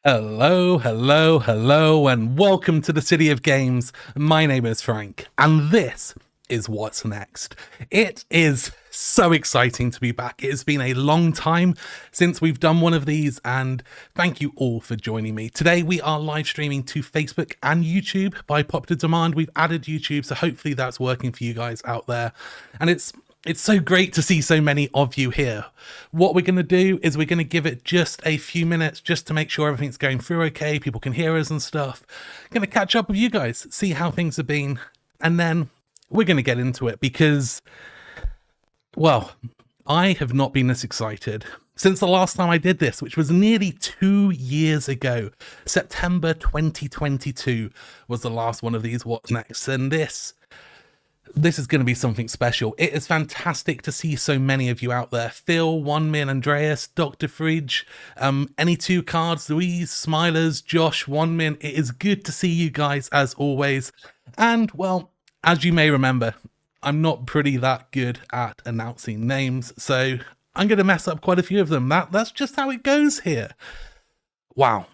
Hello, hello, hello, and welcome to the City of Games. My name is Frank, and this is What's Next. It is so exciting to be back. It has been a long time since we've done one of these, and thank you all for joining me. Today we are live streaming to Facebook and YouTube by popular demand. We've added YouTube, so hopefully that's working for you guys out there. And it's so great to see so many of you here. What we're going to do is we're going to give it just a few minutes just to make sure everything's going through okay, people can hear us and stuff. Going to catch up with you guys, see how things have been, and then we're going to get into it because, well, I have not been this excited since the last time I did this, which was nearly 2 years ago. September 2022 was the last one of these What's Next, and this is going to be something special. It is fantastic to see so many of you out there. Phil, One Min, Andreas, Dr. Fridge, any two cards, Louise, Smilers, Josh, One Min. It is good to see you guys as always. And well, as you may remember, I'm not pretty that good at announcing names, so I'm going to mess up quite a few of them. That's just how it goes here. Wow.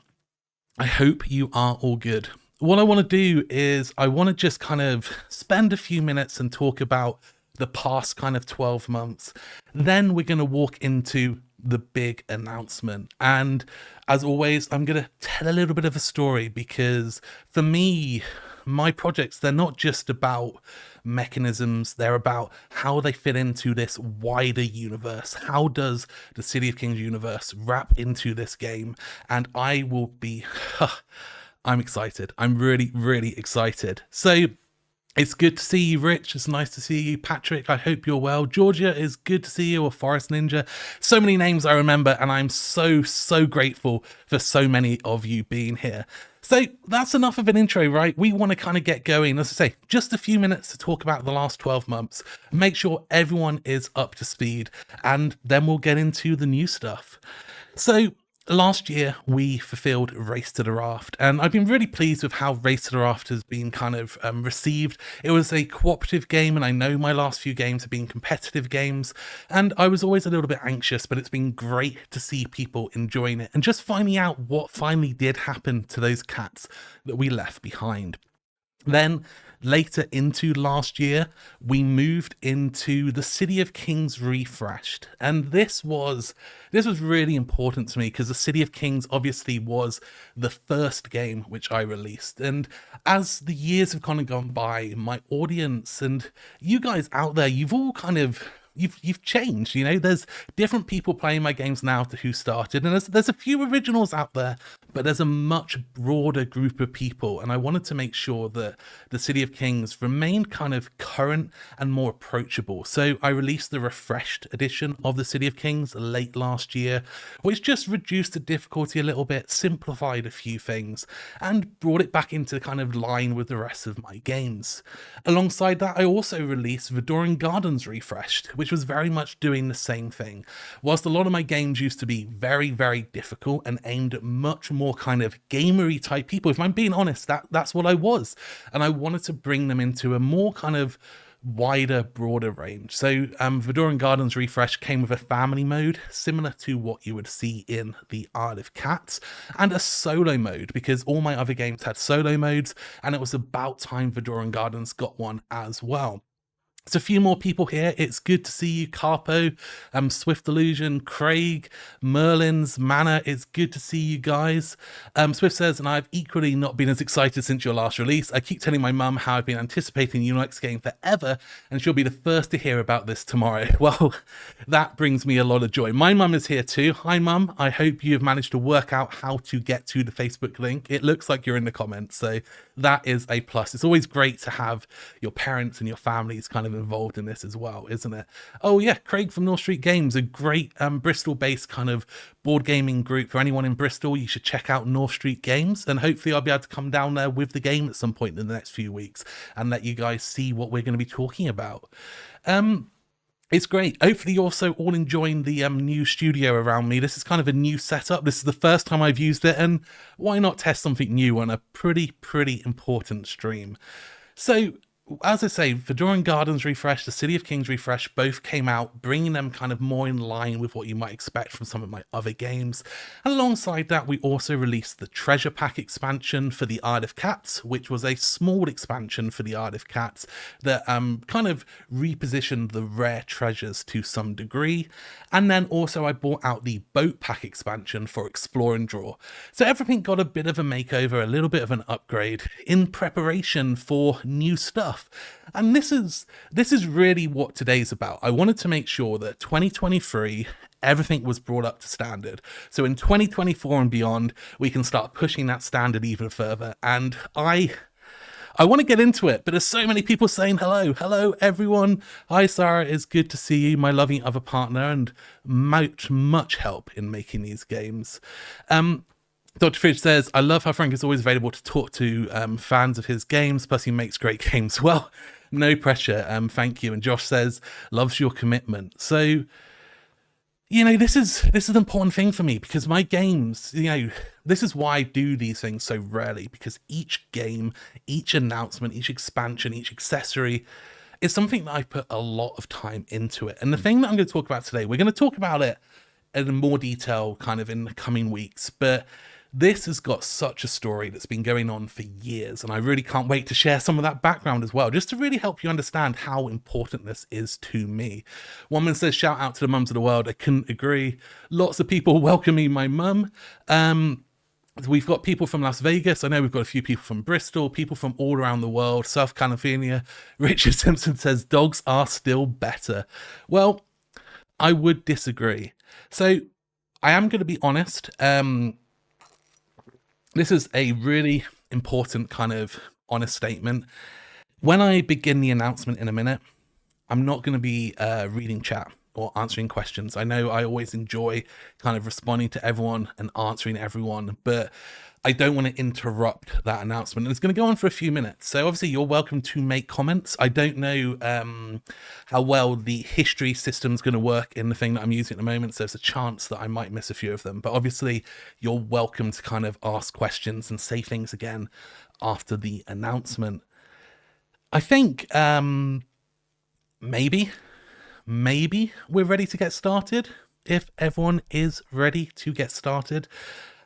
I hope you are all good. What I want to do is I want to just kind of spend a few minutes and talk about the past kind of 12 months. Then we're going to walk into the big announcement. And as always, I'm going to tell a little bit of a story because for me, my projects, they're not just about mechanisms, they're about how they fit into this wider universe. How does the City of Kings universe wrap into this game? And I will be... I'm excited. I'm really, really excited. So it's good to see you, Rich. It's nice to see you, Patrick. I hope you're well. Georgia, is good to see you, or Forest Ninja. So many names I remember, and I'm so grateful for so many of you being here. So that's enough of an intro, right? We want to kind of get going. As I say, just a few minutes to talk about the last 12 months. Make sure everyone is up to speed, and then we'll get into the new stuff. So last year, we fulfilled Race to the Raft, and I've been really pleased with how Race to the Raft has been kind of received. It was a cooperative game, and I know my last few games have been competitive games, and I was always a little bit anxious, but it's been great to see people enjoying it and just finding out what finally did happen to those cats that we left behind. Then later into last year, we moved into the City of Kings Refreshed, and this was really important to me because the City of Kings obviously was the first game which I released, and as the years have kind of gone by, my audience and you guys out there, you've all kind of you've changed. You know, there's different people playing my games now to who started, and there's a few originals out there, but there's a much broader group of people, and I wanted to make sure that the City of Kings remained kind of current and more approachable. So I released the refreshed edition of the City of Kings late last year, which just reduced the difficulty a little bit, simplified a few things, and brought it back into kind of line with the rest of my games. Alongside that, I also released Vidoran Gardens Refreshed, which was very much doing the same thing. Whilst a lot of my games used to be very, very difficult and aimed at much more kind of gamery type people, if I'm being honest, that's what I was. And I wanted to bring them into a more kind of wider, broader range. So Vidoran Gardens Refresh came with a family mode similar to what you would see in the Isle of Cats, and a solo mode because all my other games had solo modes, and it was about time Vidoran Gardens got one as well. It's a few more people here. It's good to see you, Carpo, Swift Illusion, Craig, Merlin's, Manor. It's good to see you guys. Swift says, and I've equally not been as excited since your last release. I keep telling my mum how I've been anticipating the next game forever, and she'll be the first to hear about this tomorrow. Well, that brings me a lot of joy. My mum is here too. Hi, Mum. I hope you have managed to work out how to get to the Facebook link. It looks like you're in the comments, so that is a plus. It's always great to have your parents and your families kind of involved in this as well, isn't it? Oh yeah, Craig from North Street Games, a great Bristol-based kind of board gaming group. For anyone in Bristol, you should check out North Street Games, and hopefully I'll be able to come down there with the game at some point in the next few weeks and let you guys see what we're going to be talking about. It's great. Hopefully you're also all enjoying the new studio around me. This is kind of a new setup. This is the first time I've used it, and why not test something new on a pretty important stream? So as I say, Fedoran Gardens Refresh, the City of Kings Refresh, both came out, bringing them kind of more in line with what you might expect from some of my other games. And alongside that, we also released the Treasure Pack expansion for the Isle of Cats, which was a small expansion for the Isle of Cats that kind of repositioned the rare treasures to some degree. And then also I bought out the Boat Pack expansion for Explore and Draw. So everything got a bit of a makeover, a little bit of an upgrade in preparation for new stuff. And this is really what today's about. I wanted to make sure that 2023 everything was brought up to standard. So in 2024 and beyond, we can start pushing that standard even further. And I want to get into it, but there's so many people saying hello everyone. Hi Sarah, it's good to see you, my loving other partner, and much help in making these games. Dr. Fridge says, I love how Frank is always available to talk to fans of his games, plus he makes great games. Well, no pressure, thank you. And Josh says, loves your commitment. So, you know, this is an important thing for me, because my games, you know, this is why I do these things so rarely, because each game, each announcement, each expansion, each accessory is something that I put a lot of time into it. And the thing that I'm going to talk about today, we're going to talk about it in more detail kind of in the coming weeks, but this has got such a story that's been going on for years, and I really can't wait to share some of that background as well, just to really help you understand how important this is to me. One man says, shout out to the mums of the world. I couldn't agree. Lots of people welcoming my mum. We've got people from Las Vegas. I know we've got a few people from Bristol, people from all around the world, South California. Richard Simpson says, dogs are still better. Well, I would disagree. So I am going to be honest. This is a really important kind of honest statement. When I begin the announcement in a minute, I'm not going to be reading chat or answering questions. I know I always enjoy kind of responding to everyone and answering everyone, but I don't want to interrupt that announcement. And it's going to go on for a few minutes. So obviously you're welcome to make comments. I don't know how well the history system's going to work in the thing that I'm using at the moment. So there's a chance that I might miss a few of them, but obviously you're welcome to kind of ask questions and say things again after the announcement. I think maybe we're ready to get started. If everyone is ready to get started,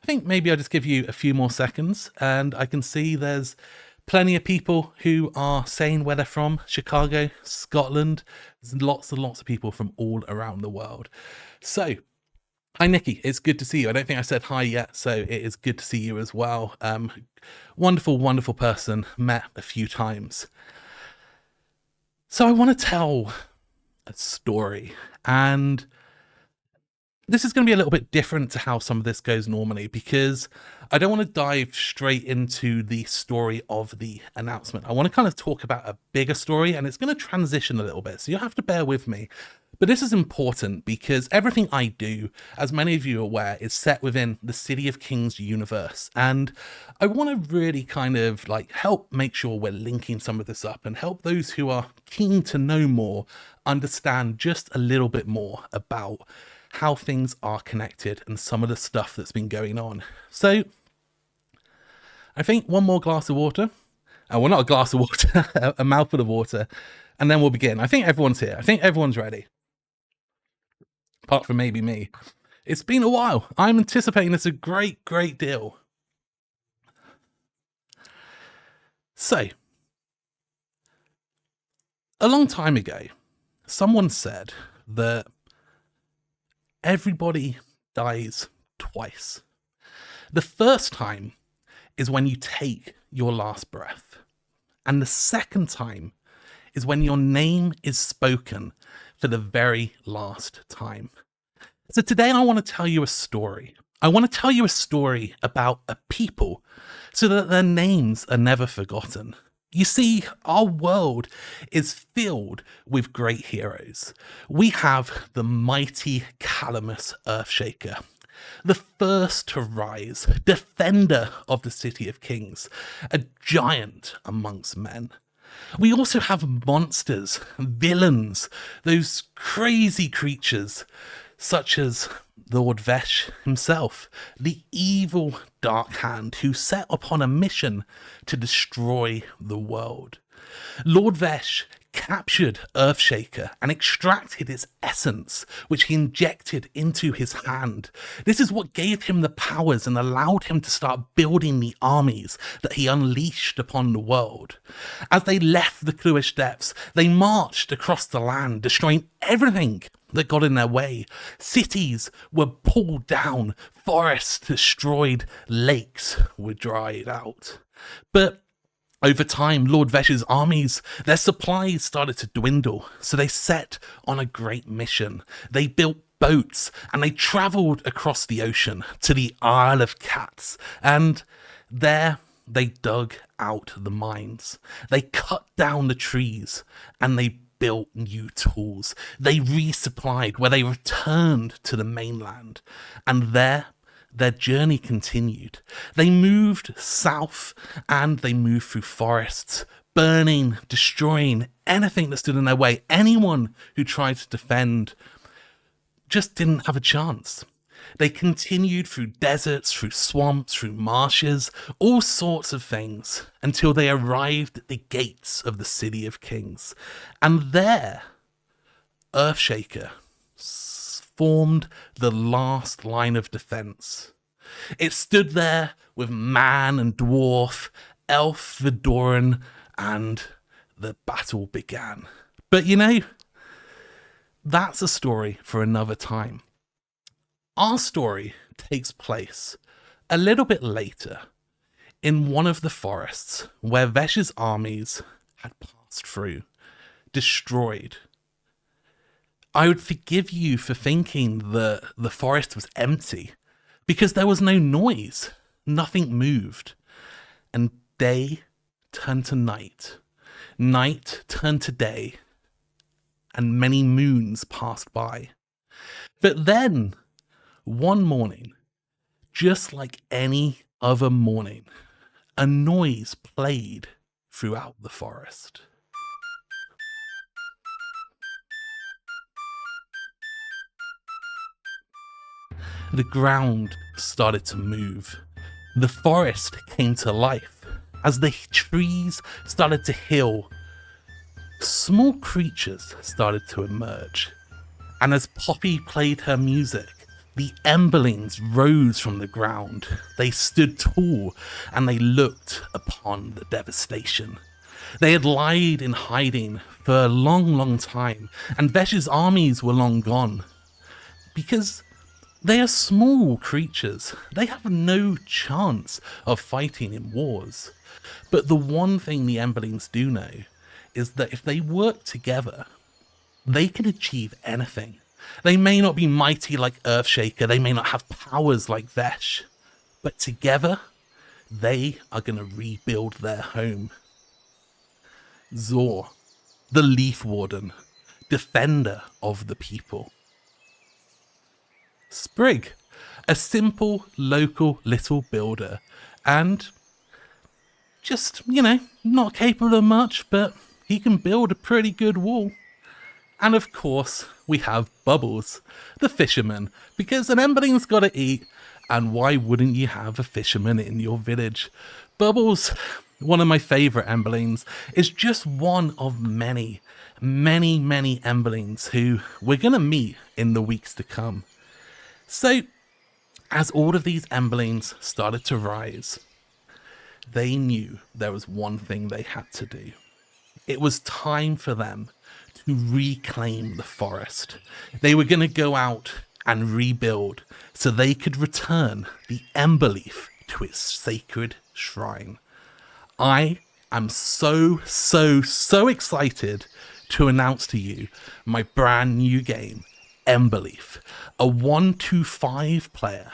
I think maybe I'll just give you a few more seconds, and I can see there's plenty of people who are saying where they're from. Chicago, Scotland. There's lots and lots of people from all around the world. So, hi Nikki, it's good to see you. I don't think I said hi yet, so it is good to see you as well. Wonderful person, met a few times. So I want to tell a story, and this is going to be a little bit different to how some of this goes normally, because I don't want to dive straight into the story of the announcement. I want to kind of talk about a bigger story, and it's going to transition a little bit, so you'll have to bear with me. But this is important because everything I do, as many of you are aware, is set within the City of Kings universe. And I want to really kind of like help make sure we're linking some of this up and help those who are keen to know more understand just a little bit more about how things are connected and some of the stuff that's been going on. So I think one more glass of water. Well, not a glass of water, a mouthful of water, and then we'll begin. I think everyone's here. I think everyone's ready. Apart from maybe me. It's been a while. I'm anticipating this a great deal. So, a long time ago, someone said that everybody dies twice. The first time is when you take your last breath. And the second time is when your name is spoken for the very last time. So today I want to tell you a story. I want to tell you a story about a people so that their names are never forgotten. You see, our world is filled with great heroes. We have the mighty Calamus Earthshaker, the first to rise, defender of the City of Kings, a giant amongst men. We also have monsters, villains, those crazy creatures, such as Lord Vesh himself, the evil Dark Hand who set upon a mission to destroy the world. Lord Vesh captured Earthshaker and extracted its essence, which he injected into his hand. This is what gave him the powers and allowed him to start building the armies that he unleashed upon the world. As they left the Kluish depths, they marched across the land, destroying everything that got in their way. Cities were pulled down, forests destroyed, lakes were dried out. But over time, Lord Vesh's armies, their supplies started to dwindle, so they set on a great mission. They built boats and they travelled across the ocean to the Isle of Cats, and there they dug out the mines. They cut down the trees and they built new tools. They resupplied where they returned to the mainland, and there their journey continued. They moved south and they moved through forests, burning, destroying anything that stood in their way. Anyone who tried to defend just didn't have a chance. They continued through deserts, through swamps, through marshes, all sorts of things, until they arrived at the gates of the City of Kings. And there, Earthshaker formed the last line of defense. It stood there with man and dwarf, elf, Vidoran, and the battle began. But you know, that's a story for another time. Our story takes place a little bit later in one of the forests where Vesh's armies had passed through, destroyed. I would forgive you for thinking that the forest was empty, because there was no noise, nothing moved, and day turned to night, night turned to day, and many moons passed by. But then, one morning, just like any other morning, a noise played throughout the forest. The ground started to move. The forest came to life. As the trees started to heal, small creatures started to emerge. And as Poppy played her music, the Emblings rose from the ground. They stood tall and they looked upon the devastation. They had lied in hiding for a long, long time, and Vesh's armies were long gone. Because they are small creatures. They have no chance of fighting in wars. But the one thing the Emblings do know is that if they work together, they can achieve anything. They may not be mighty like Earthshaker, they may not have powers like Vesh, but together, they are going to rebuild their home. Zor, the Leaf Warden, defender of the people. Sprig, a simple, local little builder, and just, not capable of much, but he can build a pretty good wall. And of course, we have Bubbles, the fisherman, because an Embling's got to eat, and why wouldn't you have a fisherman in your village? Bubbles, one of my favourite Emblings, is just one of many, many, many Emblings who we're going to meet in the weeks to come. So, as all of these Emblings started to rise, they knew there was one thing they had to do. It was time for them to reclaim the forest. They were going to go out and rebuild so they could return the Emberleaf to its sacred shrine. I am so excited to announce to you my brand new game, Emberleaf, a 1-5 player,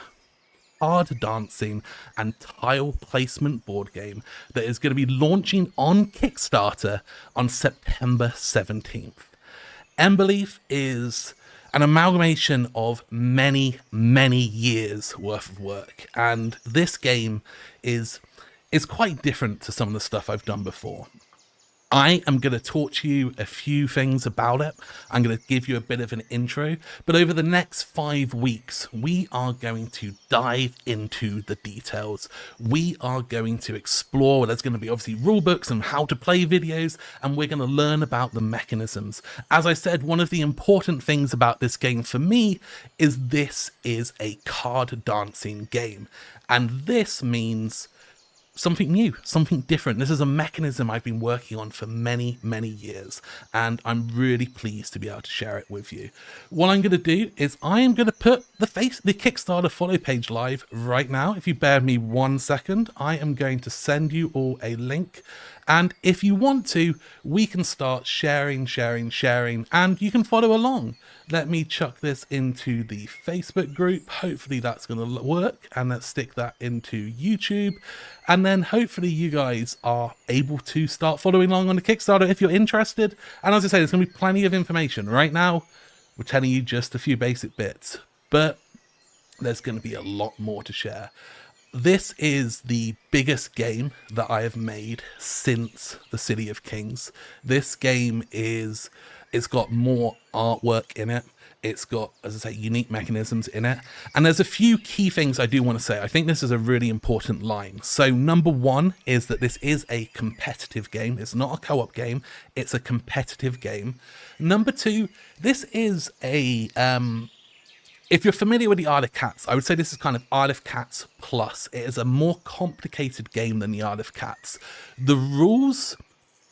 hard dancing and tile placement board game that is going to be launching on Kickstarter on September 17th. Emberleaf is an amalgamation of many, many years worth of work, and this game is quite different to some of the stuff I've done before. I am going to talk to you a few things about it. I'm going to give you a bit of an intro, but over the next 5 weeks, we are going to dive into the details. We are going to explore. There's going to be obviously rule books and how to play videos, and we're going to learn about the mechanisms. As I said, one of the important things about this game for me is this is a card dancing game, and this means something new, something different. This is a mechanism I've been working on for many, many years, and I'm really pleased to be able to share it with you. What I'm going to do is I am going to put the Kickstarter follow page live right now. If you bear with me 1 second, I am going to send you all a link. And if you want to, we can start sharing, and you can follow along. Let me chuck this into the Facebook group. Hopefully that's going to work. And let's stick that into YouTube. And then hopefully you guys are able to start following along on the Kickstarter if you're interested. And as I say, there's going to be plenty of information. Right now, we're telling you just a few basic bits, but there's going to be a lot more to share. This is the biggest game that I have made since the City of Kings. This game it's got more artwork in it. It's got, as I say, unique mechanisms in it. And there's a few key things I do want to say. I think this is a really important line. So number one is that this is a competitive game. It's not a co-op game. It's a competitive game. Number two, this is a... if you're familiar with the Isle of Cats, I would say this is kind of Isle of Cats plus. It is a more complicated game than the Isle of Cats. The rules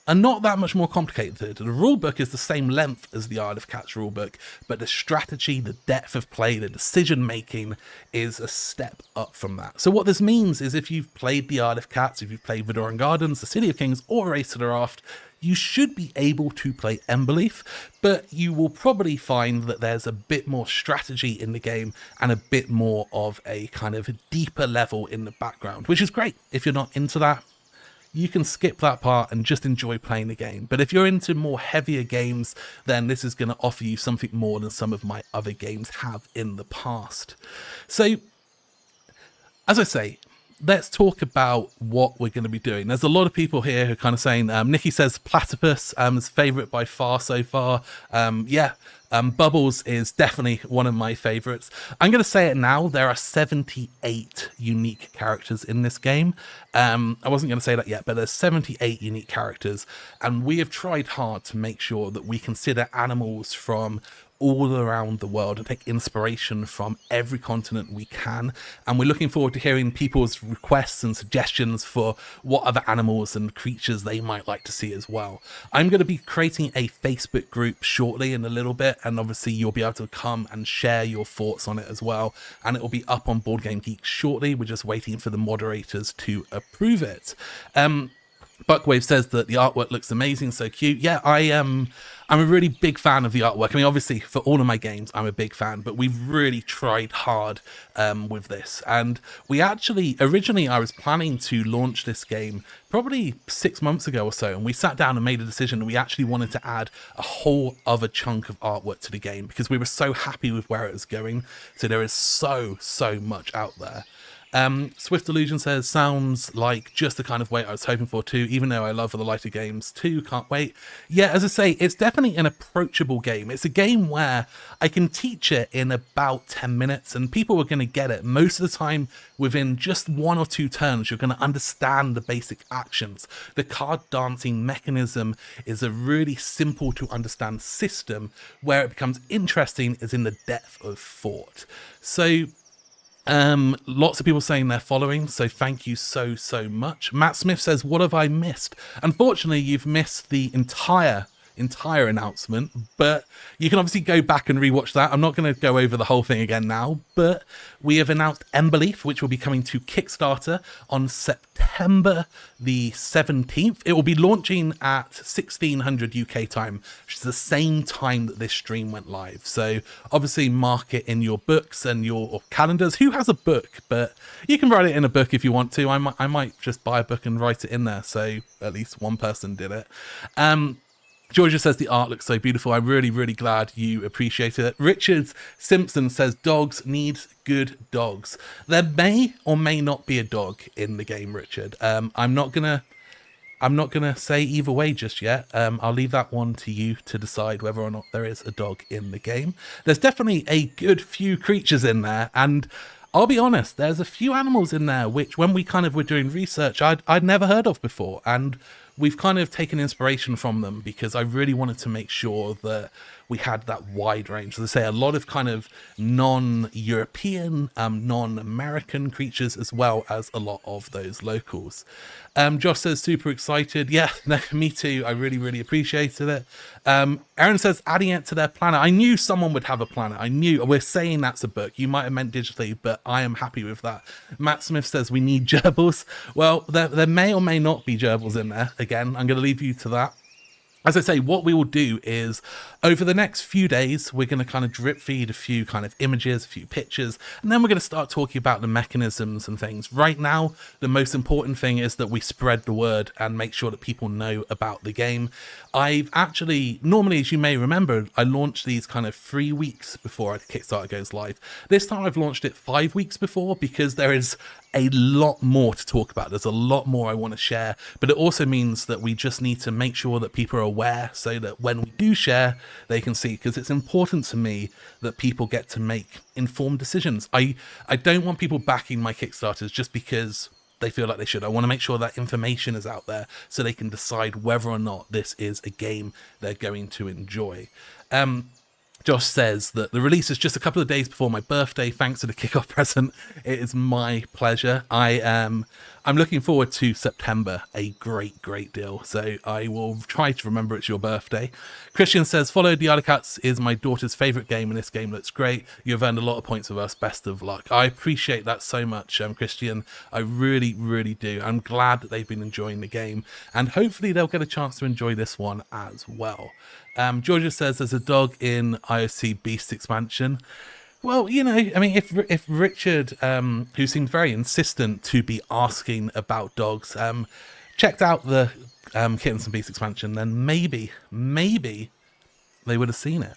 are not that much more complicated. The rulebook is the same length as the Isle of Cats rulebook, but the strategy, the depth of play, the decision making is a step up from that. So what this means is if you've played the Isle of Cats, if you've played Vidoran Gardens, the City of Kings, or Race to the Raft, you should be able to play Emblings, but you will probably find that there's a bit more strategy in the game and a bit more of a kind of deeper level in the background, which is great. If you're not into that, you can skip that part and just enjoy playing the game. But if you're into more heavier games, then this is going to offer you something more than some of my other games have in the past. So, as I say, let's talk about what we're going to be doing. There's a lot of people here who are kind of saying, Nikki says Platypus is favourite by far so far. Bubbles is definitely one of my favourites. I'm going to say it now, there are 78 unique characters in this game. I wasn't going to say that yet, but there's 78 unique characters, and we have tried hard to make sure that we consider animals from all around the world and take inspiration from every continent we can. And we're looking forward to hearing people's requests and suggestions for what other animals and creatures they might like to see as well. I'm going to be creating a Facebook group shortly in a little bit, and obviously you'll be able to come and share your thoughts on it as well. And it will be up on Board Game Geek shortly. We're just waiting for the moderators to approve it. Buckwave says that the artwork looks amazing, so cute. Yeah, I'm a really big fan of the artwork. I mean, obviously, for all of my games, I'm a big fan, but we've really tried hard with this. And we actually, originally, I was planning to launch this game probably 6 months ago or so, and we sat down and made a decision, and we actually wanted to add a whole other chunk of artwork to the game because we were so happy with where it was going. So there is so much out there. Swift Illusion says, sounds like just the kind of weight I was hoping for too, even though I love the lighter games too, can't wait. Yeah, as I say, it's definitely an approachable game. It's a game where I can teach it in about 10 minutes and people are going to get it. Most of the time, within just 1 or 2 turns, you're going to understand the basic actions. The card dancing mechanism is a really simple to understand system. Where it becomes interesting is in the depth of thought. So, lots of people saying they're following, so thank you so much. Matt Smith says, what have I missed? Unfortunately, you've missed the entire announcement, but you can obviously go back and rewatch that. I'm not going to go over the whole thing again now, but we have announced Emblings, which will be coming to Kickstarter on September the 17th. It will be launching at 1600 UK time, which is the same time that this stream went live. So obviously mark it in your books and your calendars. Who has a book? But you can write it in a book if you want to. I might just buy a book and write it in there, so at least one person did it. Georgia says the art looks so beautiful. I'm really glad you appreciate it. Richard Simpson says dogs need good dogs. There may or may not be a dog in the game, Richard. I'm not gonna I'm not going to say either way just yet. I'll leave that one to you to decide whether or not there is a dog in the game. There's definitely a good few creatures in there, and I'll be honest, there's a few animals in there which, when we kind of were doing research, I'd never heard of before, and we've kind of taken inspiration from them because I really wanted to make sure that we had that wide range. As I say, a lot of kind of non-European, non-American creatures, as well as a lot of those locals. Josh says, super excited. Yeah, no, me too. I really, really appreciated it. Aaron says, adding it to their planet. I knew someone would have a planet. I knew. We're saying that's a book. You might have meant digitally, but I am happy with that. Matt Smith says, we need gerbils. Well, there may or may not be gerbils in there. Again, I'm going to leave you to that. As I say, what we will do is over the next few days, we're going to kind of drip feed a few kind of images, a few pictures, and then we're going to start talking about the mechanisms and things. Right now, the most important thing is that we spread the word and make sure that people know about the game. I've actually, normally, as you may remember, I launched these kind of 3 weeks before Kickstarter goes live. This time I've launched it 5 weeks before because there is a lot more to talk about. There's a lot more I want to share, but it also means that we just need to make sure that people are aware so that when we do share, they can see, because it's important to me that people get to make informed decisions. I don't want people backing my Kickstarters just because they feel like they should. I want to make sure that information is out there so they can decide whether or not this is a game they're going to enjoy. Josh says that the release is just a couple of days before my birthday. Thanks for the kickoff present. It is my pleasure. I'm looking forward to September a great deal. So I will try to remember it's your birthday. Christian says, follow the Cats is my daughter's favorite game, and this game looks great. You've earned a lot of points with us. Best of luck. I appreciate that so much, Christian. I really do. I'm glad that they've been enjoying the game, and hopefully they'll get a chance to enjoy this one as well. Georgia says there's a dog in IOC Beast expansion. Well, you know, I mean, if Richard, who seemed very insistent to be asking about dogs, checked out the Kittens and Beasts expansion, then maybe they would have seen it.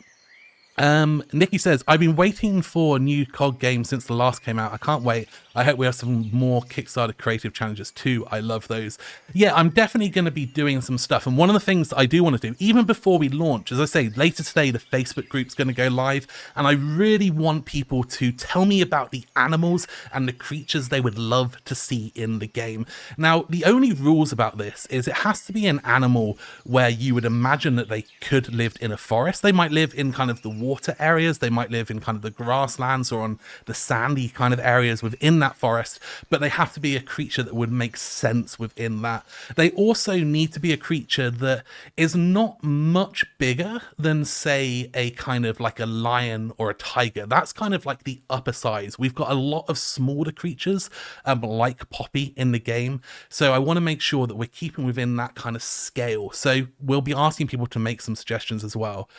Nikki says, I've been waiting for a new COG game since the last came out. I can't wait. I hope we have some more Kickstarter creative challenges too. I love those. Yeah, I'm definitely going to be doing some stuff. And one of the things that I do want to do, even before we launch, as I say, later today, the Facebook group's going to go live. And I really want people to tell me about the animals and the creatures they would love to see in the game. Now, the only rules about this is it has to be an animal where you would imagine that they could live in a forest. They might live in kind of the water areas. They might live in kind of the grasslands or on the sandy kind of areas within that forest, but they have to be a creature that would make sense within that. They also need to be a creature that is not much bigger than, say, a kind of like a lion or a tiger. That's kind of like the upper size. We've got a lot of smaller creatures like Poppy in the game, so I want to make sure that we're keeping within that kind of scale. So we'll be asking people to make some suggestions as well.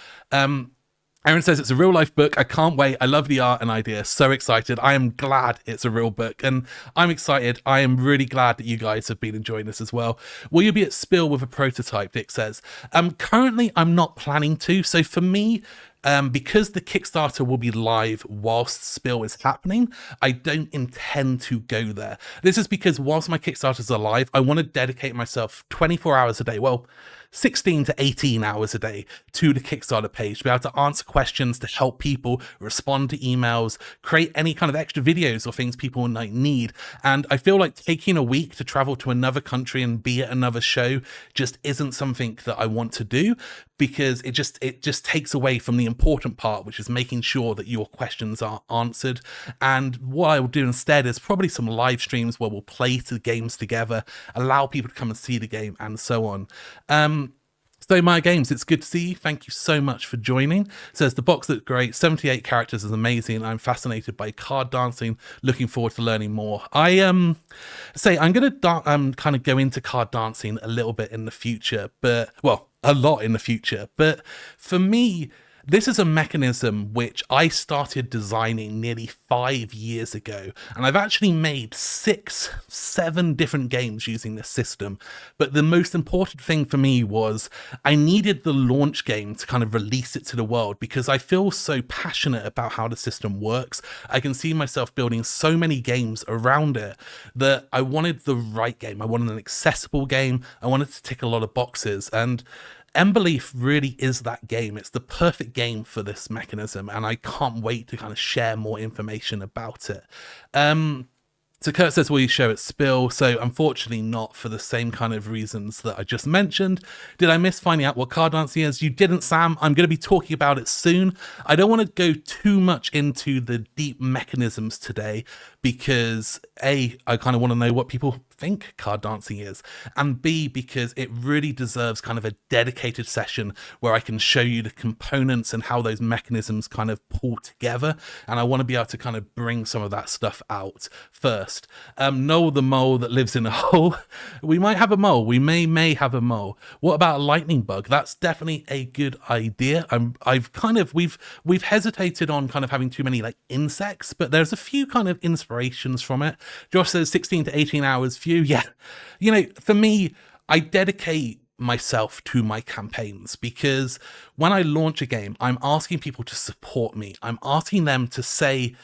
Aaron says it's a real life book. I can't wait. I love the art and idea. So excited. I am glad it's a real book, and I'm excited. I am really glad that you guys have been enjoying this as well. Will you be at Spill with a prototype? Dick says. Currently, I'm not planning to. So for me, because the Kickstarter will be live whilst Spill is happening, I don't intend to go there. This is because whilst my Kickstarters are live, I want to dedicate myself 24 hours a day. Well, 16 to 18 hours a day to the Kickstarter page to be able to answer questions, to help people, respond to emails, create any kind of extra videos or things people might need. And I feel like taking a week to travel to another country and be at another show just isn't something that I want to do, because it just takes away from the important part, which is making sure that your questions are answered. And what I will do instead is probably some live streams where we'll play the games together, allow people to come and see the game, and so on. So My Games, it's good to see you. Thank you so much for joining. Says the box looks great. 78 characters is amazing. I'm fascinated by card dancing. Looking forward to learning more. I'm going to kind of go into card dancing a little bit in the future, but well, a lot in the future. But for me, This is a mechanism which I started designing nearly 5 years ago, and I've actually made 7 different games using this system. But the most important thing for me was I needed the launch game to kind of release it to the world, because I feel so passionate about how the system works. I can see myself building so many games around it that I wanted the right game. I wanted an accessible game. I wanted to tick a lot of boxes, and Embleaf really is that game. It's the perfect game for this mechanism, and I can't wait to kind of share more information about it. So Kurt says, will you show it Spill? So unfortunately not, for the same kind of reasons that I just mentioned. Did I miss finding out what card dancing is? You didn't, Sam. I'm going to be talking about it soon. I don't want to go too much into the deep mechanisms today, because A, I kind of want to know what people think card dancing is, and B, because it really deserves kind of a dedicated session where I can show you the components and how those mechanisms kind of pull together, and I want to be able to kind of bring some of that stuff out first. Noel the mole that lives in a hole. We might have a mole. We may have a mole. What about a lightning bug? That's definitely a good idea. We've hesitated on kind of having too many like insects, but there's a few kind of inspirations from it. Josh says 16 to 18 hours view. Yeah, for me, I dedicate myself to my campaigns, because when I launch a game, I'm asking people to support me. I'm asking them to say,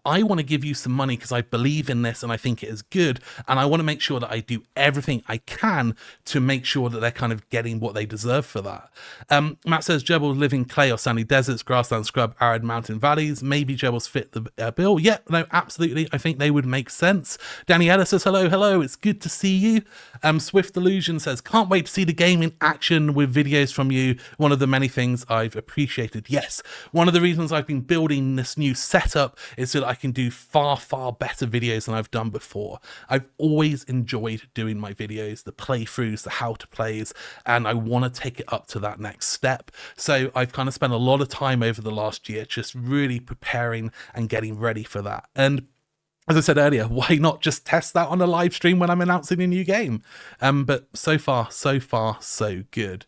I want to give you some money because I believe in this and I think it is good, and I want to make sure that I do everything I can to make sure that they're kind of getting what they deserve for that. Matt says gerbils live in clay or sandy deserts, grassland, scrub, arid mountain valleys. Maybe gerbils fit the bill. Yeah, no, absolutely. I think they would make sense. Daniela says hello. It's good to see you. Swift Illusion says can't wait to see the game in action with videos from you. One of the many things I've appreciated. Yes, one of the reasons I've been building this new setup is so that I can do far better videos than I've done before. I've always enjoyed doing my videos, the playthroughs, the how to plays, and I want to take it up to that next step. So I've kind of spent a lot of time over the last year just really preparing and getting ready for that. And as I said earlier, why not just test that on a live stream when I'm announcing a new game? But so far, so good.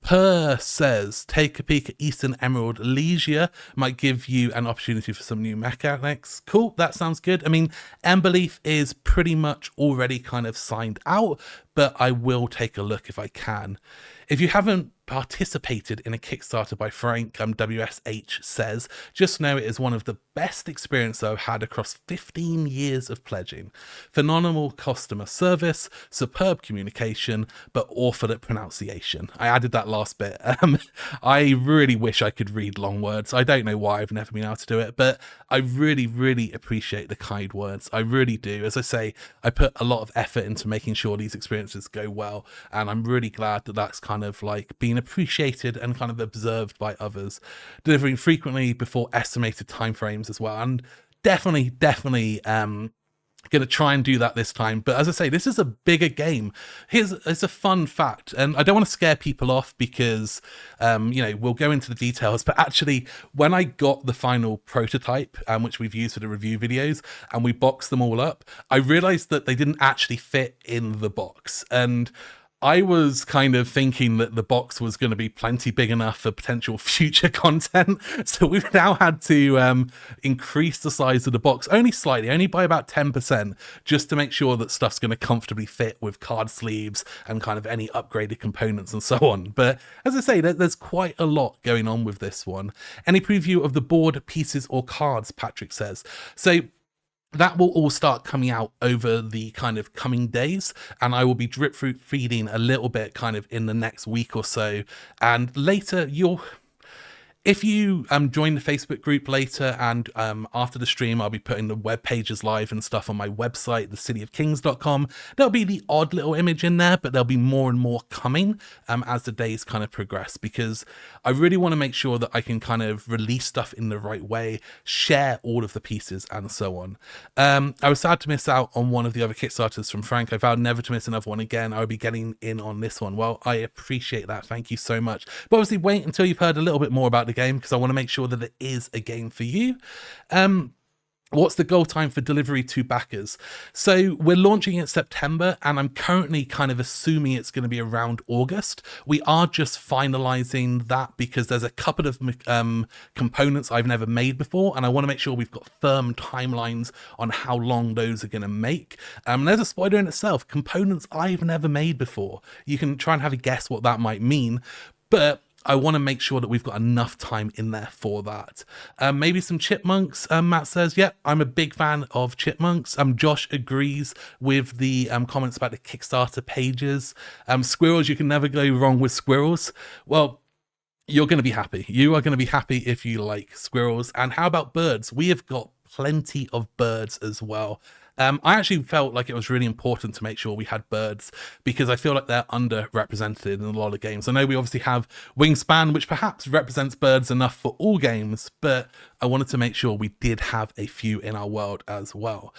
Per says, take a peek at Eastern Emerald Leisure. Might give you an opportunity for some new mechanics. Cool, that sounds good. I mean, Emberleaf is pretty much already kind of signed out, but I will take a look if I can. If you haven't participated in a Kickstarter by Frank, WSH says, just know it is one of the best experiences I've had across 15 years of pledging. Phenomenal customer service, superb communication, but awful at pronunciation. I added that last bit. I really wish I could read long words. I don't know why I've never been able to do it, but I really appreciate the kind words. I really do. As I say, I put a lot of effort into making sure these experiences go well, and I'm really glad that that's kind of like being appreciated and kind of observed by others. Delivering frequently before estimated timeframes as well, and definitely gonna try and do that this time. But as I say, this is a bigger game. It's a fun fact, and I don't want to scare people off because we'll go into the details, but actually when I got the final prototype, which we've used for the review videos, and we boxed them all up, I realized that they didn't actually fit in the box, and I was kind of thinking that the box was going to be plenty big enough for potential future content. So we've now had to increase the size of the box only slightly, only by about 10%, just to make sure that stuff's going to comfortably fit with card sleeves and kind of any upgraded components and so on. But as I say, there's quite a lot going on with this one. Any preview of the board, pieces or cards, Patrick says. So that will all start coming out over the kind of coming days, and I will be drip fruit feeding a little bit kind of in the next week or so. And later if you join the Facebook group later, and after the stream, I'll be putting the web pages live and stuff on my website, thecityofkings.com. There'll be the odd little image in there, but there'll be more and more coming as the days kind of progress, because I really want to make sure that I can kind of release stuff in the right way, share all of the pieces and so on. I was sad to miss out on one of the other Kickstarters from Frank. I vowed never to miss another one again. I'll be getting in on this one. Well, I appreciate that. Thank you so much. But obviously wait until you've heard a little bit more about the game, because I want to make sure that it is a game for you. What's the goal time for delivery to backers? So we're launching in September, and I'm currently kind of assuming it's going to be around August. We are just finalizing that because there's a couple of components I've never made before, and I want to make sure we've got firm timelines on how long those are going to make. There's a spoiler in itself, components I've never made before. You can try and have a guess what that might mean, but I want to make sure that we've got enough time in there for that. Maybe some chipmunks. Matt says, yeah, I'm a big fan of chipmunks. Josh agrees with the comments about the Kickstarter pages. Squirrels, you can never go wrong with squirrels. Well, you're going to be happy. You are going to be happy if you like squirrels. And how about birds? We have got plenty of birds as well. I actually felt like it was really important to make sure we had birds because I feel like they're underrepresented in a lot of games. I know we obviously have Wingspan, which perhaps represents birds enough for all games, but I wanted to make sure we did have a few in our world as well.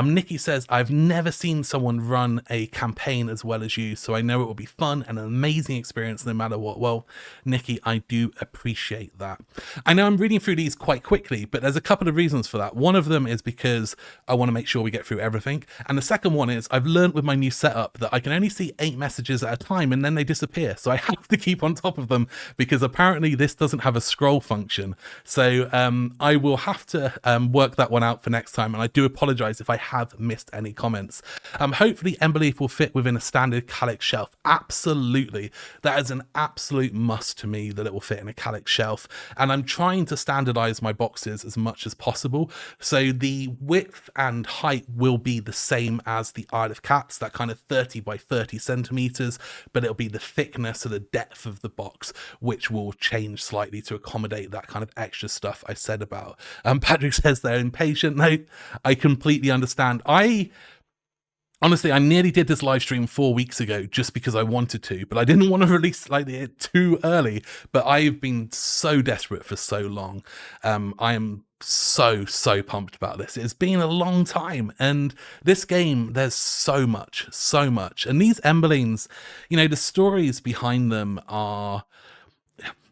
Nikki says, I've never seen someone run a campaign as well as you, so I know it will be fun and an amazing experience no matter what. Well, Nikki, I do appreciate that. I know I'm reading through these quite quickly, but there's a couple of reasons for that. One of them is because I want to make sure we get through everything. And the second one is I've learned with my new setup that I can only see 8 messages at a time and then they disappear. So I have to keep on top of them because apparently this doesn't have a scroll function. So I will have to work that one out for next time. And I do apologize if I have missed any comments. Hopefully Emberleaf will fit within a standard Calyx shelf. Absolutely. That is an absolute must to me that it will fit in a Calyx shelf. And I'm trying to standardize my boxes as much as possible. So the width and height will be the same as the Isle of Cats, that kind of 30 by 30 centimeters, but it'll be the thickness or the depth of the box, which will change slightly to accommodate that kind of extra stuff I said about. Patrick says they're impatient. No, I completely understand. Honestly, I nearly did this live stream 4 weeks ago just because I wanted to, but I didn't want to release it too early. But I've been so desperate for so long. I am so pumped about this. It's been a long time, and this game, there's so much. And these Emblings, the stories behind them are...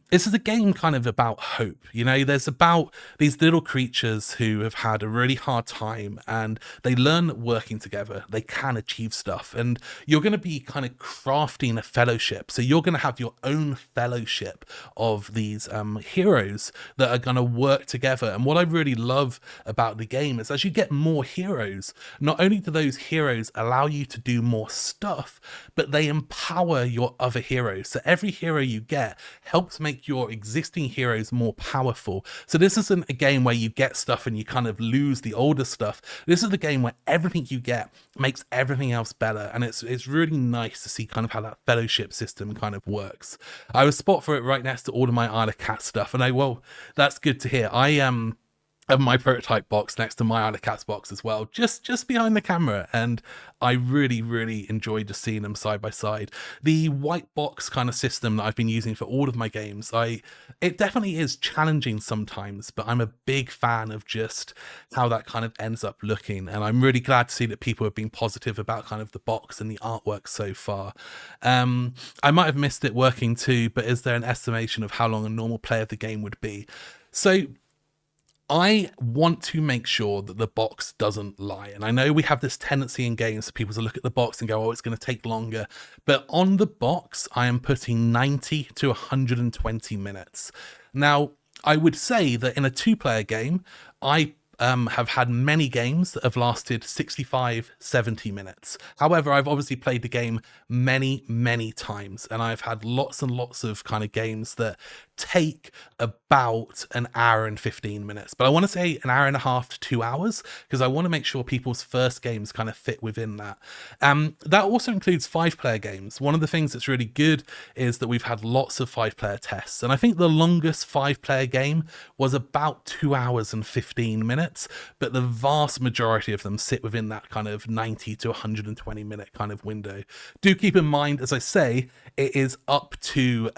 This is a game kind of about hope. There's about these little creatures who have had a really hard time and they learn that working together, they can achieve stuff. And you're going to be kind of crafting a fellowship. So you're going to have your own fellowship of these heroes that are going to work together. And what I really love about the game is as you get more heroes, not only do those heroes allow you to do more stuff, but they empower your other heroes. So every hero you get helps make your existing heroes more powerful. So this isn't a game where you get stuff and you kind of lose the older stuff. This is the game where everything you get makes everything else better, and it's really nice to see kind of how that fellowship system kind of works. I was spot for it right next to all of my Isle of Cat stuff, and well, that's good to hear. I have my prototype box next to my Isle of Cats box as well, just behind the camera, and I really enjoyed just seeing them side by side. The white box kind of system that I've been using for all of my games, it definitely is challenging sometimes, but I'm a big fan of just how that kind of ends up looking, and I'm really glad to see that people have been positive about kind of the box and the artwork so far. I might have missed it working too, but is there an estimation of how long a normal play of the game would be? So I want to make sure that the box doesn't lie. And I know we have this tendency in games for people to look at the box and go, oh, it's going to take longer. But on the box, I am putting 90 to 120 minutes. Now, I would say that in a 2-player game, I have had many games that have lasted 65, 70 minutes. However, I've obviously played the game many times, and I've had lots and lots of kind of games that take about an hour and 15 minutes, but I want to say an hour and a half to 2 hours because I want to make sure people's first games kind of fit within that. That also includes 5-player games. One of the things that's really good is that we've had lots of 5-player tests, and I think the longest 5-player game was about 2 hours and 15 minutes, but the vast majority of them sit within that kind of 90 to 120 minute kind of window. Do keep in mind, as I say, it is up to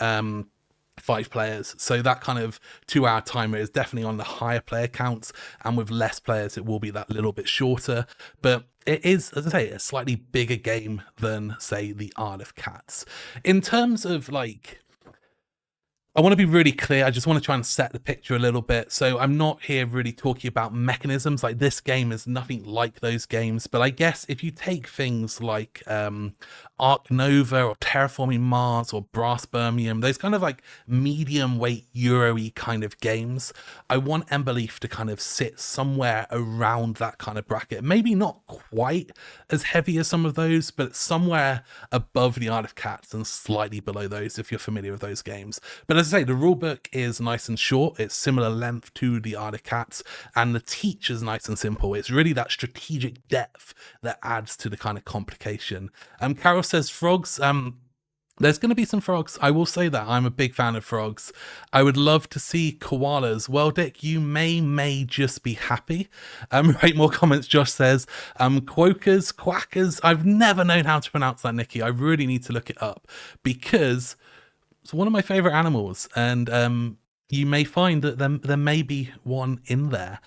5 players, so that kind of 2-hour timer is definitely on the higher player counts, and with less players it will be that little bit shorter, but it is, as I say, a slightly bigger game than, say, the Isle of Cats. In terms of I want to be really clear. I just want to try and set the picture a little bit. So I'm not here really talking about mechanisms. Like, this game is nothing like those games. But I guess if you take things like Arc Nova or Terraforming Mars or Brass Birmingham, those kind of like medium weight Euro-y kind of games, I want Ember Leaf to kind of sit somewhere around that kind of bracket. Maybe not quite as heavy as some of those, but somewhere above the Art of Cats and slightly below those, if you're familiar with those games. But as I say, the rulebook is nice and short. It's similar length to the Art of Cats, and the teach is nice and simple. It's really that strategic depth that adds to the kind of complication. Carol says frogs. There's going to be some frogs. I will say that. I'm a big fan of frogs. I would love to see koalas. Well, Dick, you may just be happy. Right, more comments. Josh says, quackers. I've never known how to pronounce that, Nikki. I really need to look it up because it's one of my favorite animals. And you may find that there may be one in there.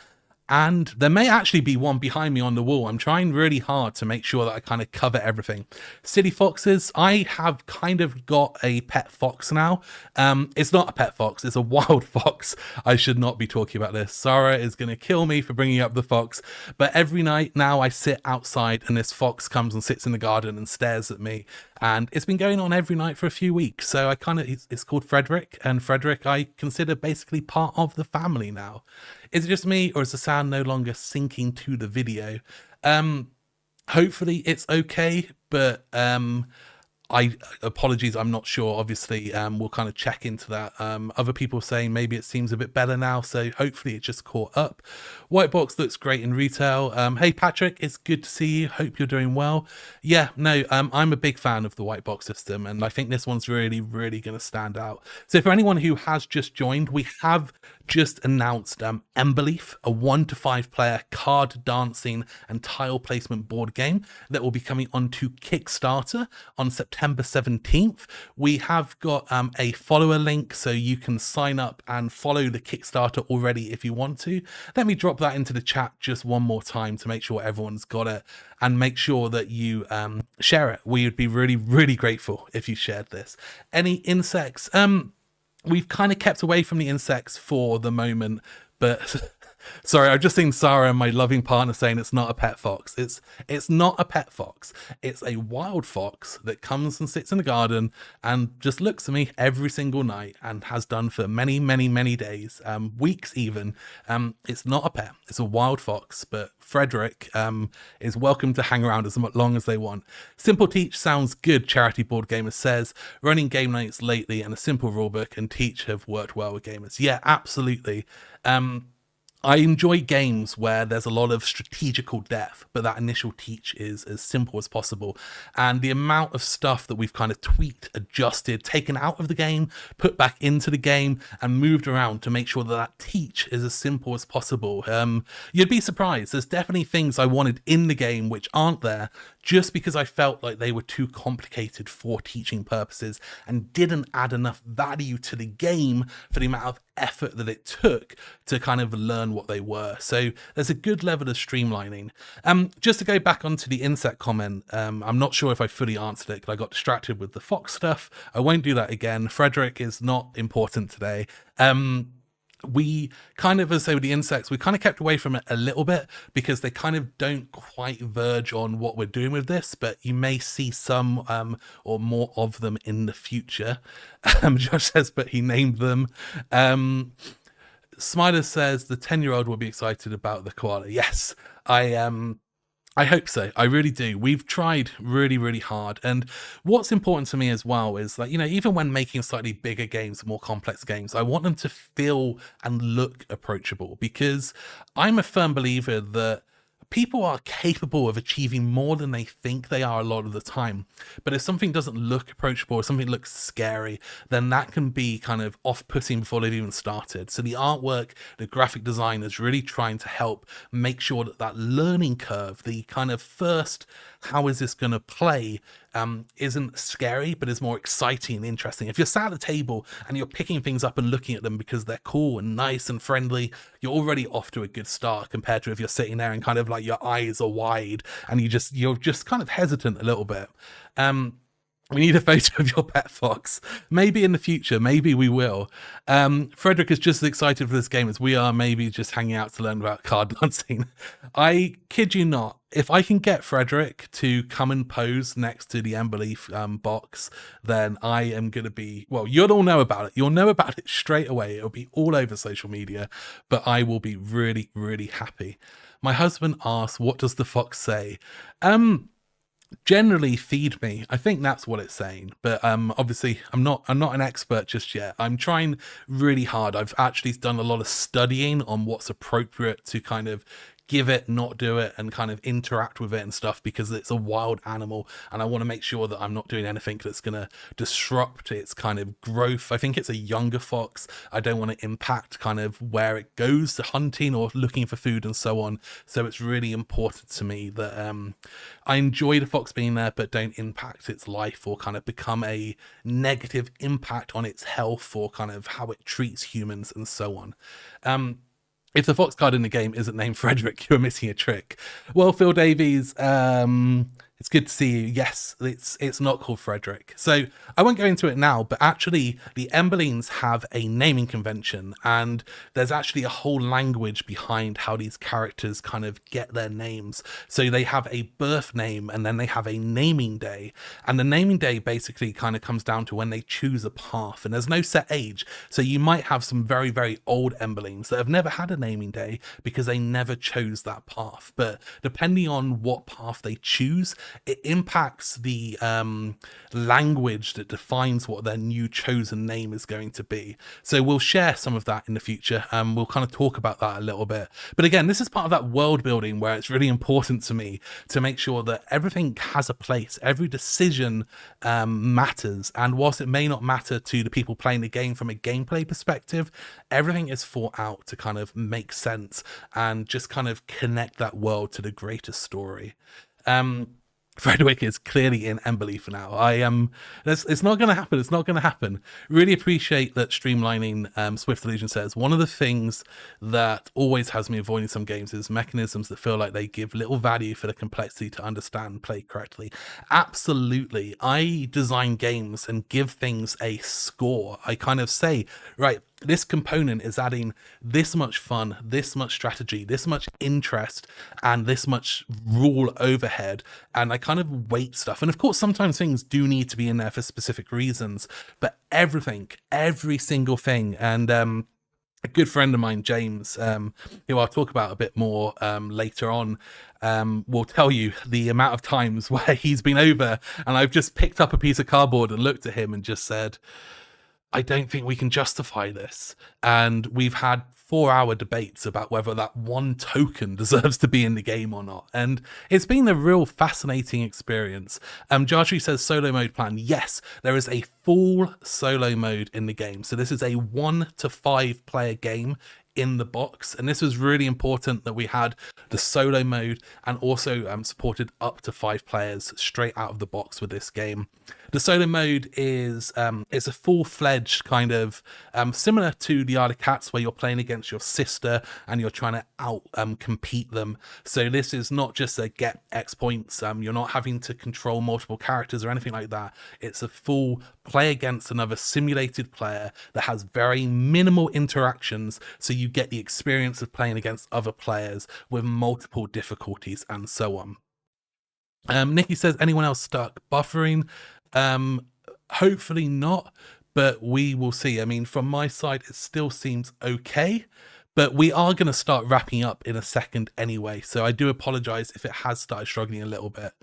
And there may actually be one behind me on the wall. I'm trying really hard to make sure that I kind of cover everything. City foxes, I have kind of got a pet fox now. It's not a pet fox, it's a wild fox. I should not be talking about this. Sarah is going to kill me for bringing up the fox. But every night now I sit outside and this fox comes and sits in the garden and stares at me. And it's been going on every night for a few weeks. So it's called Frederick. And Frederick I consider basically part of the family now. Is it just me, or is the sound no longer syncing to the video? Hopefully it's okay, but apologies, I'm not sure. Obviously, we'll kind of check into that. Other people saying maybe it seems a bit better now, so hopefully it just caught up. White box looks great in retail. Hey Patrick, it's good to see you. Hope you're doing well. Yeah, no, I'm a big fan of the white box system, and I think this one's really going to stand out. So for anyone who has just joined, we have just announced Ember Leaf, a 1 to 5 player card dancing and tile placement board game that will be coming onto Kickstarter on September 17th. We have got a follower link, so you can sign up and follow the Kickstarter already if you want to. Let me drop that into the chat just one more time to make sure everyone's got it, and make sure that you share it. We would be really grateful if you shared this. Any insects? We've kind of kept away from the insects for the moment, but sorry, I've just seen Sarah, my loving partner, saying it's not a pet fox. It's not a pet fox. It's a wild fox that comes and sits in the garden and just looks at me every single night and has done for many days, weeks even. It's not a pet. It's a wild fox, but Frederick is welcome to hang around as long as they want. Simple Teach sounds good, Charity Board Gamer says. Running game nights lately and a simple rulebook and Teach have worked well with gamers. Yeah, absolutely. I enjoy games where there's a lot of strategical depth, but that initial teach is as simple as possible. And the amount of stuff that we've kind of tweaked, adjusted, taken out of the game, put back into the game, and moved around to make sure that that teach is as simple as possible. You'd be surprised. There's definitely things I wanted in the game which aren't there, just because I felt like they were too complicated for teaching purposes and didn't add enough value to the game for the amount of effort that it took to kind of learn what they were. So there's a good level of streamlining. Just to go back onto the insect comment, I'm not sure if I fully answered it because I got distracted with the fox stuff. I won't do that again. Frederick is not important today. We kind of, as I say with the insects, we kind of kept away from it a little bit because they kind of don't quite verge on what we're doing with this, but you may see some or more of them in the future. Josh says, but he named them. Smiler says the 10-year-old will be excited about the koala. Yes, I hope so. I really do. We've tried really hard. And what's important to me as well is that, even when making slightly bigger games, more complex games, I want them to feel and look approachable, because I'm a firm believer that people are capable of achieving more than they think they are a lot of the time. But if something doesn't look approachable, or something looks scary, then that can be kind of off-putting before they've even started. So the artwork, the graphic design is really trying to help make sure that that learning curve, the kind of first, how is this going to play, isn't scary, but is more exciting and interesting. If you're sat at the table and you're picking things up and looking at them because they're cool and nice and friendly, you're already off to a good start, compared to if you're sitting there and kind of like your eyes are wide and you're just kind of hesitant a little bit. We need a photo of your pet fox. Maybe in the future, maybe we will. Frederick is just as excited for this game as we are, maybe just hanging out to learn about card dancing. I kid you not, if I can get Frederick to come and pose next to the Emberleaf box, then I am going to be, well, you'll all know about it. You'll know about it straight away. It'll be all over social media, but I will be really, really happy. My husband asks, what does the fox say? Generally feed me. I think that's what it's saying, but obviously I'm not an expert just yet. I'm trying really hard. I've actually done a lot of studying on what's appropriate to kind of give it, not do it, and kind of interact with it and stuff, because it's a wild animal and I want to make sure that I'm not doing anything that's going to disrupt its kind of growth. I think it's a younger fox. I don't want to impact kind of where it goes to hunting or looking for food and so on. So it's really important to me that I enjoy the fox being there, but don't impact its life or kind of become a negative impact on its health or kind of how it treats humans and so on. If the fox card in the game isn't named Frederick, you're missing a trick. Well, Phil Davies, it's good to see you. Yes, it's not called Frederick. So I won't go into it now, but actually the Emblings have a naming convention, and there's actually a whole language behind how these characters kind of get their names. So they have a birth name and then they have a naming day. And the naming day basically kind of comes down to when they choose a path, and there's no set age. So you might have some very, very old Emblings that have never had a naming day because they never chose that path. But depending on what path they choose, it impacts the language that defines what their new chosen name is going to be. So we'll share some of that in the future. We'll kind of talk about that a little bit. But again, this is part of that world building where it's really important to me to make sure that everything has a place. Every decision matters. And whilst it may not matter to the people playing the game from a gameplay perspective, everything is thought out to kind of make sense and just kind of connect that world to the greater story. Frederick is clearly in Emberleaf now. It's not going to happen. It's not going to happen. Really appreciate that streamlining. Swift Illusion says one of the things that always has me avoiding some games is mechanisms that feel like they give little value for the complexity to understand and play correctly. Absolutely. I design games and give things a score. I kind of say, right, this component is adding this much fun, this much strategy, this much interest, and this much rule overhead. And I kind of weight stuff. And of course, sometimes things do need to be in there for specific reasons, but everything, every single thing. And a good friend of mine, James, who I'll talk about a bit more later on, will tell you the amount of times where he's been over and I've just picked up a piece of cardboard and looked at him and just said, I don't think we can justify this. And we've had 4-hour debates about whether that one token deserves to be in the game or not. And it's been a real fascinating experience. Jartry says solo mode plan. Yes, there is a full solo mode in the game. So this is a 1 to 5 player game in the box, and this was really important that we had the solo mode and also supported up to 5 players straight out of the box with this game. The solo mode is it's a full-fledged kind of similar to the Isle of Cats, where you're playing against your sister and you're trying to out compete them. So this is not just a get X points. You're not having to control multiple characters or anything like that. It's a full play against another simulated player that has very minimal interactions, so you get the experience of playing against other players with multiple difficulties and so on. Nikki says, anyone else stuck? Buffering? Hopefully not, but we will see. I mean, from my side, it still seems okay, but we are going to start wrapping up in a second anyway, so I do apologize if it has started struggling a little bit.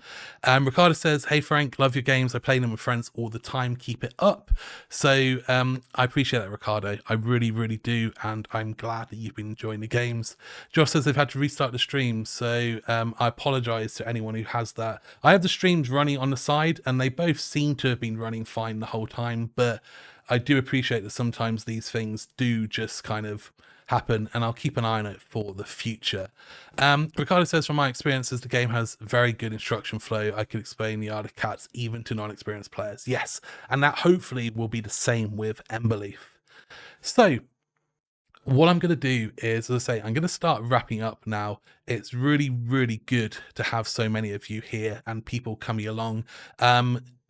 Ricardo says, hey Frank, love your games, I play them with friends all the time, keep it up. So I appreciate that, Ricardo. I really, really do, and I'm glad that you've been enjoying the games. Josh says they've had to restart the stream, so I apologize to anyone who has that. I have the streams running on the side, and they both seem to have been running fine the whole time, but I do appreciate that sometimes these things do just kind of happen, and I'll keep an eye on it for the future. Ricardo says, from my experiences, the game has very good instruction flow. I can explain the Art of Cats even to non-experienced players. Yes, and that hopefully will be the same with Emberleaf. So what I'm going to do is, as I say, I'm going to start wrapping up now. It's really, really good to have so many of you here and people coming along.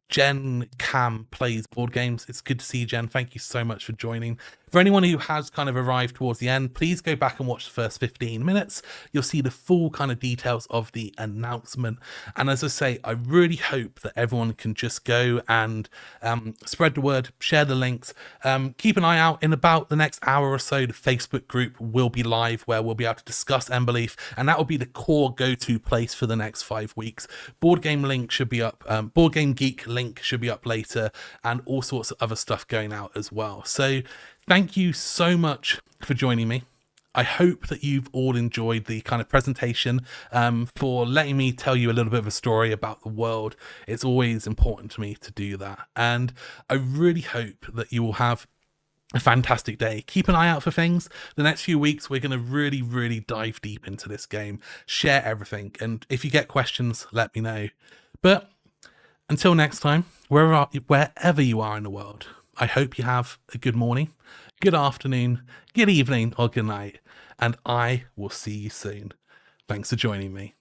Jen Cam plays board games. It's good to see you, Jen. Thank you so much for joining. For anyone who has kind of arrived towards the end, please go back and watch the first 15 minutes. You'll see the full kind of details of the announcement. And as I say, I really hope that everyone can just go and spread the word, share the links. Keep an eye out. In about the next hour or so, the Facebook group will be live where we'll be able to discuss Emberleaf, and that will be the core go-to place for the next 5 weeks. Board Game Link should be up. Board Game Geek link should be up later, and all sorts of other stuff going out as well. So thank you so much for joining me. I hope that you've all enjoyed the kind of presentation, for letting me tell you a little bit of a story about the world. It's always important to me to do that. And I really hope that you will have a fantastic day. Keep an eye out for things. The next few weeks, we're going to really dive deep into this game, share everything. And if you get questions, let me know. But until next time, wherever you are in the world, I hope you have a good morning, good afternoon, good evening, or good night, and I will see you soon. Thanks for joining me.